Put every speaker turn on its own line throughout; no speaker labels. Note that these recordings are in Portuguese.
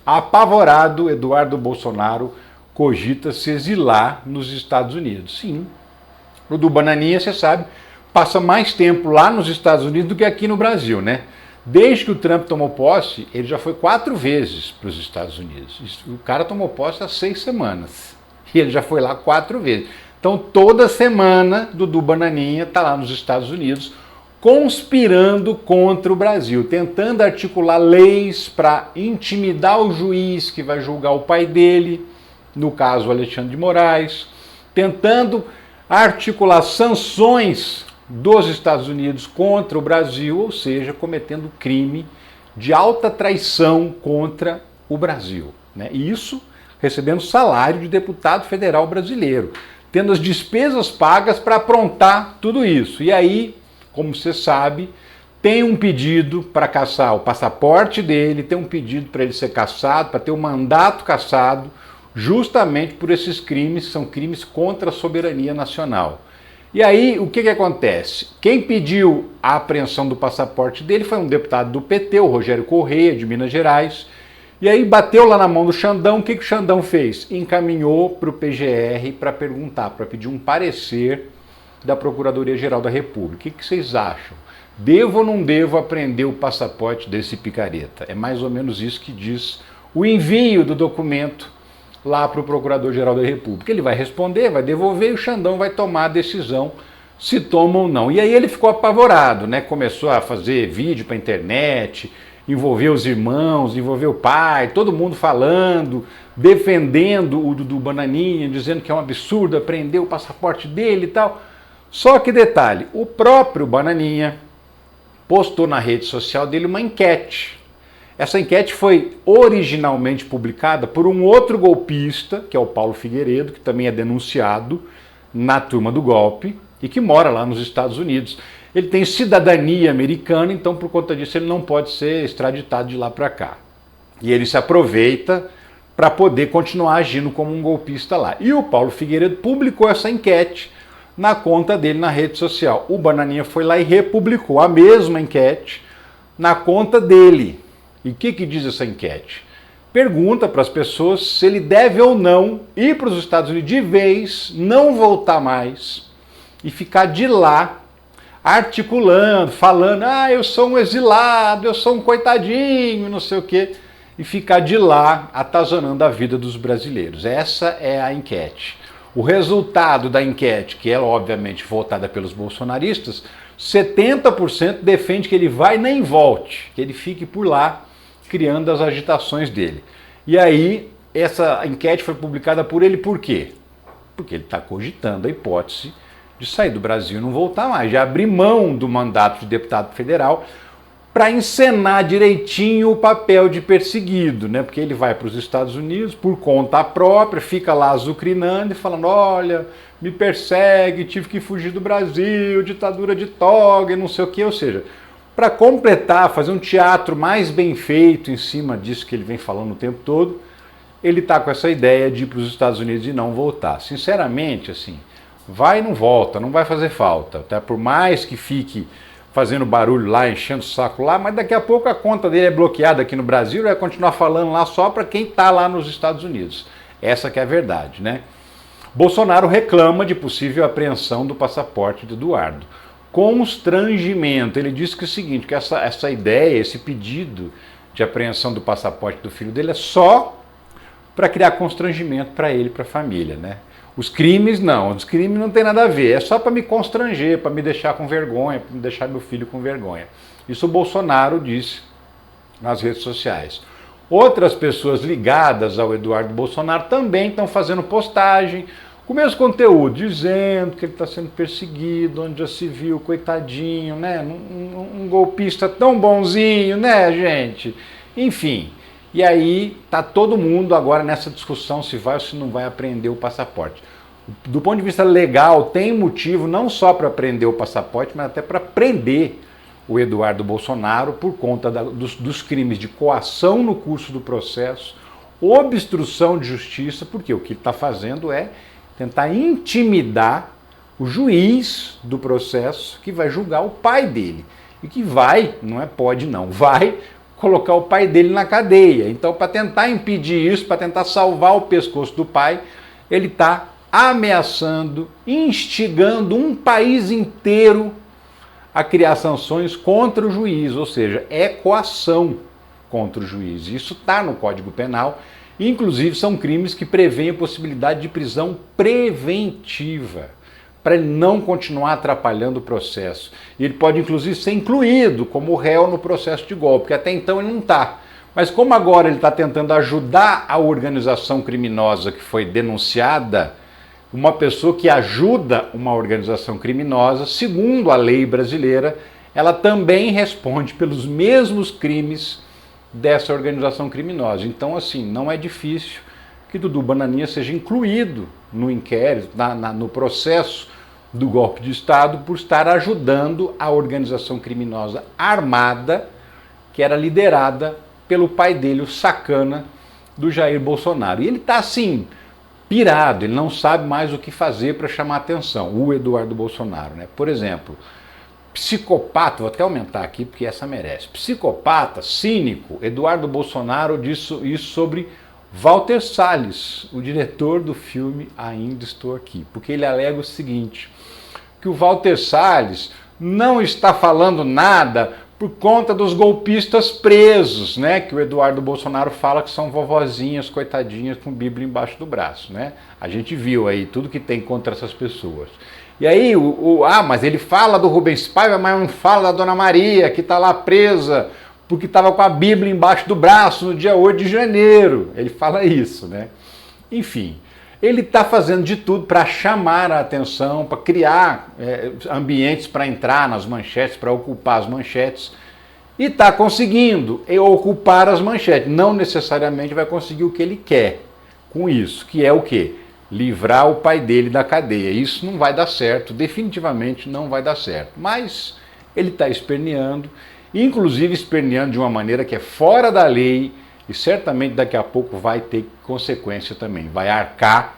Apavorado, Eduardo Bolsonaro cogita se exilar nos Estados Unidos. Sim, o do Bananinha, você sabe, passa mais tempo lá nos Estados Unidos do que aqui no Brasil, né? Desde que o Trump tomou posse, ele já foi 4 vezes para os Estados Unidos. O cara tomou posse há 6 semanas. E ele já foi lá 4 vezes. Então toda semana Dudu Bananinha está lá nos Estados Unidos conspirando contra o Brasil, tentando articular leis para intimidar o juiz que vai julgar o pai dele, no caso Alexandre de Moraes, tentando articular sanções dos Estados Unidos contra o Brasil, ou seja, cometendo crime de alta traição contra o Brasil, né? E isso recebendo salário de deputado federal brasileiro, tendo as despesas pagas para aprontar tudo isso. E aí, como você sabe, tem um pedido para caçar o passaporte dele, tem um pedido para ele ser cassado, para ter o mandato cassado, justamente por esses crimes, que são crimes contra a soberania nacional. E aí, o que acontece? Quem pediu a apreensão do passaporte dele foi um deputado do PT, o Rogério Correia, de Minas Gerais. E aí bateu lá na mão do Xandão, o que o Xandão fez? Encaminhou para o PGR para perguntar, para pedir um parecer da Procuradoria-Geral da República. O que vocês acham? Devo ou não devo apreender o passaporte desse picareta? É mais ou menos isso que diz o envio do documento lá para o Procurador-Geral da República. Ele vai responder, vai devolver e o Xandão vai tomar a decisão se toma ou não. E aí ele ficou apavorado, né? Começou a fazer vídeo para a internet, envolver os irmãos, envolver o pai, todo mundo falando, defendendo o Dudu Bananinha, dizendo que é um absurdo apreender o passaporte dele e tal. Só que detalhe, o próprio Bananinha postou na rede social dele uma enquete. Essa enquete foi originalmente publicada por um outro golpista, que é o Paulo Figueiredo, que também é denunciado na turma do golpe e que mora lá nos Estados Unidos. Ele tem cidadania americana, então por conta disso ele não pode ser extraditado de lá para cá. E ele se aproveita para poder continuar agindo como um golpista lá. E o Paulo Figueiredo publicou essa enquete na conta dele na rede social. O Bananinha foi lá e republicou a mesma enquete na conta dele. E o que diz essa enquete? Pergunta para as pessoas se ele deve ou não ir para os Estados Unidos de vez, não voltar mais e ficar de lá articulando, falando, eu sou um exilado, eu sou um coitadinho, não sei o quê, e ficar de lá atazanando a vida dos brasileiros. Essa é a enquete. O resultado da enquete, que é obviamente votada pelos bolsonaristas, 70% defende que ele vai e nem volte, que ele fique por lá criando as agitações dele. E aí, essa enquete foi publicada por ele por quê? Porque ele está cogitando a hipótese de sair do Brasil e não voltar mais, de abrir mão do mandato de deputado federal para encenar direitinho o papel de perseguido, né? Porque ele vai para os Estados Unidos por conta própria, fica lá azucrinando e falando, olha, me persegue, tive que fugir do Brasil, ditadura de toga e não sei o quê, ou seja, para completar, fazer um teatro mais bem feito em cima disso que ele vem falando o tempo todo, ele está com essa ideia de ir para os Estados Unidos e não voltar. Sinceramente, assim, vai e não volta, não vai fazer falta, tá? Por mais que fique fazendo barulho lá, enchendo o saco lá, mas daqui a pouco a conta dele é bloqueada aqui no Brasil e vai continuar falando lá só para quem está lá nos Estados Unidos. Essa que é a verdade, né? Bolsonaro reclama de possível apreensão do passaporte de Eduardo. Constrangimento. Ele disse que é o seguinte, que essa ideia, esse pedido de apreensão do passaporte do filho dele é só para criar constrangimento para ele e para a família, né? Os crimes não tem nada a ver, é só para me constranger, para me deixar com vergonha, para me deixar meu filho com vergonha. Isso o Bolsonaro disse nas redes sociais. Outras pessoas ligadas ao Eduardo Bolsonaro também estão fazendo postagem com o mesmo conteúdo, dizendo que ele está sendo perseguido, onde já se viu, coitadinho, né? Um golpista tão bonzinho, né, gente? Enfim, e aí tá todo mundo agora nessa discussão se vai ou se não vai apreender o passaporte. Do ponto de vista legal, tem motivo não só para apreender o passaporte, mas até para prender o Eduardo Bolsonaro por conta dos crimes de coação no curso do processo, obstrução de justiça, porque o que ele está fazendo é tentar intimidar o juiz do processo que vai julgar o pai dele. E que vai, não é pode não, vai colocar o pai dele na cadeia. Então, para tentar impedir isso, para tentar salvar o pescoço do pai, ele está ameaçando, instigando um país inteiro a criar sanções contra o juiz, ou seja, é coação contra o juiz. Isso está no Código Penal, inclusive são crimes que prevêem a possibilidade de prisão preventiva, para ele não continuar atrapalhando o processo. E ele pode, inclusive, ser incluído como réu no processo de golpe, porque até então ele não está. Mas como agora ele está tentando ajudar a organização criminosa que foi denunciada, uma pessoa que ajuda uma organização criminosa, segundo a lei brasileira, ela também responde pelos mesmos crimes dessa organização criminosa. Então, assim, não é difícil que Dudu Bananinha seja incluído no inquérito, no processo do golpe de Estado, por estar ajudando a organização criminosa armada que era liderada pelo pai dele, o sacana do Jair Bolsonaro. E ele está assim, pirado, ele não sabe mais o que fazer para chamar atenção, o Eduardo Bolsonaro, né? Por exemplo, psicopata, vou até aumentar aqui porque essa merece, psicopata, cínico, Eduardo Bolsonaro disse isso sobre Walter Salles, o diretor do filme Ainda Estou Aqui, porque ele alega o seguinte, que o Walter Salles não está falando nada por conta dos golpistas presos, né? Que o Eduardo Bolsonaro fala que são vovozinhas, coitadinhas, com Bíblia embaixo do braço, né? A gente viu aí tudo que tem contra essas pessoas. E aí, mas ele fala do Rubens Paiva, mas não fala da Dona Maria, que está lá presa, porque estava com a Bíblia embaixo do braço no dia 8 de janeiro. Ele fala isso, né? Enfim, ele está fazendo de tudo para chamar a atenção, para criar ambientes para entrar nas manchetes, para ocupar as manchetes, e está conseguindo ocupar as manchetes. Não necessariamente vai conseguir o que ele quer com isso, que é o quê? Livrar o pai dele da cadeia. Isso não vai dar certo, definitivamente não vai dar certo. Mas ele está esperneando, inclusive esperneando de uma maneira que é fora da lei, e certamente daqui a pouco vai ter consequência também, vai arcar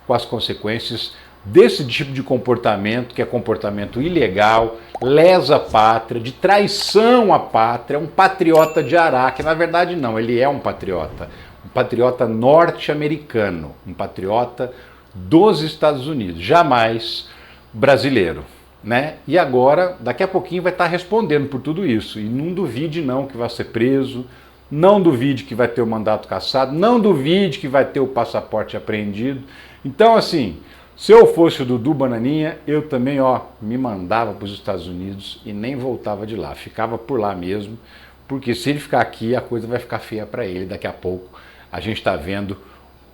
com as consequências desse tipo de comportamento, que é comportamento ilegal, lesa a pátria, de traição à pátria, um patriota de Araque. Na verdade não, ele é um patriota norte-americano, um patriota dos Estados Unidos, jamais brasileiro, né? E agora, daqui a pouquinho vai estar respondendo por tudo isso, e não duvide não que vai ser preso, não duvide que vai ter o mandato cassado, não duvide que vai ter o passaporte apreendido. Então, assim, se eu fosse o Dudu Bananinha, eu também, me mandava para os Estados Unidos e nem voltava de lá, ficava por lá mesmo, porque se ele ficar aqui, a coisa vai ficar feia para ele. Daqui a pouco a gente está vendo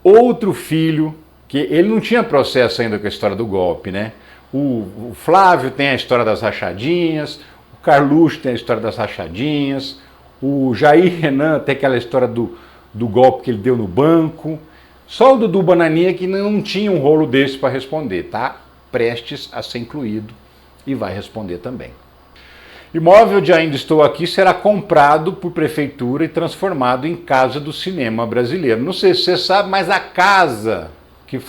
outro filho, que ele não tinha processo ainda com a história do golpe, né? O Flávio tem a história das rachadinhas, o Carluxo tem a história das rachadinhas, o Jair Renan tem aquela história do golpe que ele deu no banco. Só o Dudu Bananinha que não tinha um rolo desse para responder, tá? Prestes a ser incluído e vai responder também. Imóvel de Ainda Estou Aqui será comprado por prefeitura e transformado em Casa do Cinema Brasileiro. Não sei se você sabe, mas a casa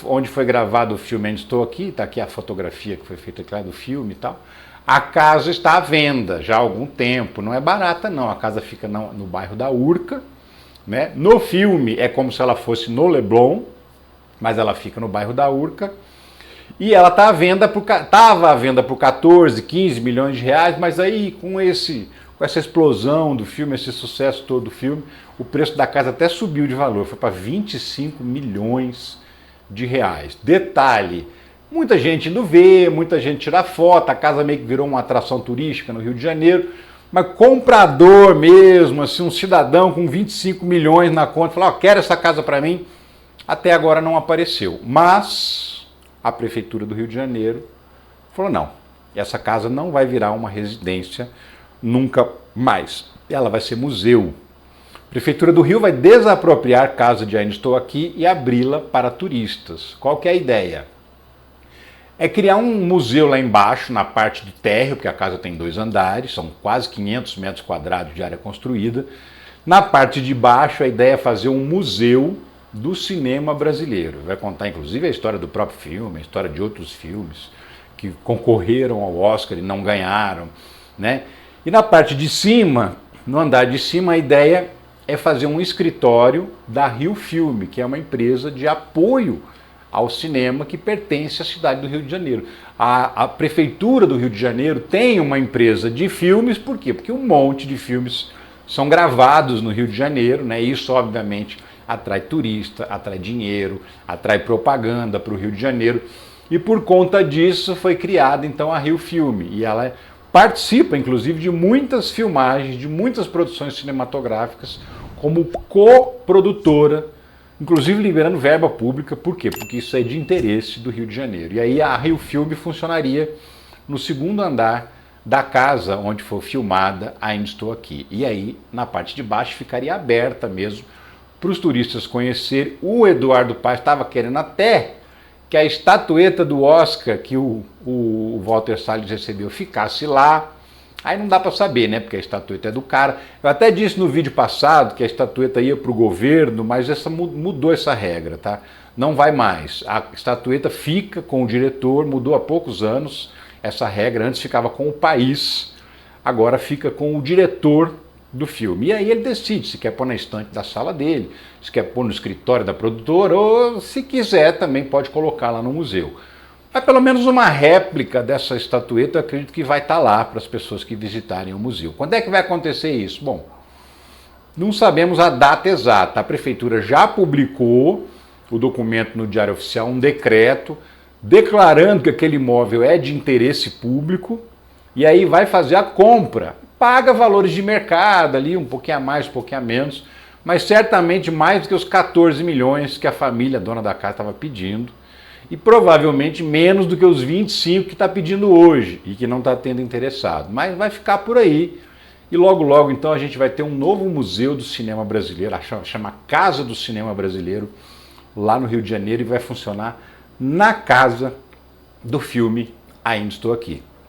onde foi gravado o filme Ainda Estou Aqui, está aqui a fotografia que foi feita lá do filme e tal, a casa está à venda já há algum tempo, não é barata não, a casa fica no bairro da Urca, né? No filme é como se ela fosse no Leblon, mas ela fica no bairro da Urca, e ela estava à venda por 14, 15 milhões de reais, mas aí com essa explosão do filme, esse sucesso todo do filme, o preço da casa até subiu de valor, foi para 25 milhões de reais. Detalhe, muita gente indo ver, muita gente tira foto, a casa meio que virou uma atração turística no Rio de Janeiro, mas comprador mesmo, assim, um cidadão com 25 milhões na conta, falou, quero essa casa para mim, até agora não apareceu. Mas a Prefeitura do Rio de Janeiro falou, não, essa casa não vai virar uma residência nunca mais, ela vai ser museu. A Prefeitura do Rio vai desapropriar a casa de Ainda Estou Aqui e abri-la para turistas. Qual que é a ideia? É criar um museu lá embaixo, na parte do térreo, porque a casa tem 2 andares, são quase 500 metros quadrados de área construída. Na parte de baixo, a ideia é fazer um museu do cinema brasileiro. Vai contar, inclusive, a história do próprio filme, a história de outros filmes que concorreram ao Oscar e não ganharam, né? E na parte de cima, No andar de cima, a ideia é fazer um escritório da Rio Filme, que é uma empresa de apoio ao cinema que pertence à cidade do Rio de Janeiro. A Prefeitura do Rio de Janeiro tem uma empresa de filmes, por quê? Porque um monte de filmes são gravados no Rio de Janeiro, né? Isso, obviamente, atrai turista, atrai dinheiro, atrai propaganda para o Rio de Janeiro. E por conta disso foi criada, então, a Rio Filme. E ela participa, inclusive, de muitas filmagens, de muitas produções cinematográficas, como coprodutora, inclusive liberando verba pública. Por quê? Porque isso é de interesse do Rio de Janeiro. E aí a Rio Filme funcionaria no segundo andar da casa onde foi filmada Ainda Estou Aqui. E aí, na parte de baixo, ficaria aberta mesmo para os turistas conhecerem. O Eduardo Paes estava querendo até que a estatueta do Oscar que o Walter Salles recebeu ficasse lá. Aí não dá para saber, né? Porque a estatueta é do cara. Eu até disse no vídeo passado que a estatueta ia para o governo, mas mudou essa regra, tá? Não vai mais. A estatueta fica com o diretor, mudou há poucos anos essa regra. Antes ficava com o país, agora fica com o diretor do filme. E aí ele decide se quer pôr na estante da sala dele, se quer pôr no escritório da produtora, ou se quiser também pode colocar lá no museu. Mas pelo menos uma réplica dessa estatueta eu acredito que vai estar lá para as pessoas que visitarem o museu. Quando é que vai acontecer isso? Bom, não sabemos a data exata. A prefeitura já publicou o documento no Diário Oficial, um decreto declarando que aquele imóvel é de interesse público, e aí vai fazer a compra. Paga valores de mercado ali, um pouquinho a mais, um pouquinho a menos, mas certamente mais do que os 14 milhões que a família dona da casa estava pedindo. E provavelmente menos do que os 25 que está pedindo hoje e que não está tendo interessado. Mas vai ficar por aí. E logo, logo, então, a gente vai ter um novo museu do cinema brasileiro, chama Casa do Cinema Brasileiro, lá no Rio de Janeiro, e vai funcionar na casa do filme Ainda Estou Aqui.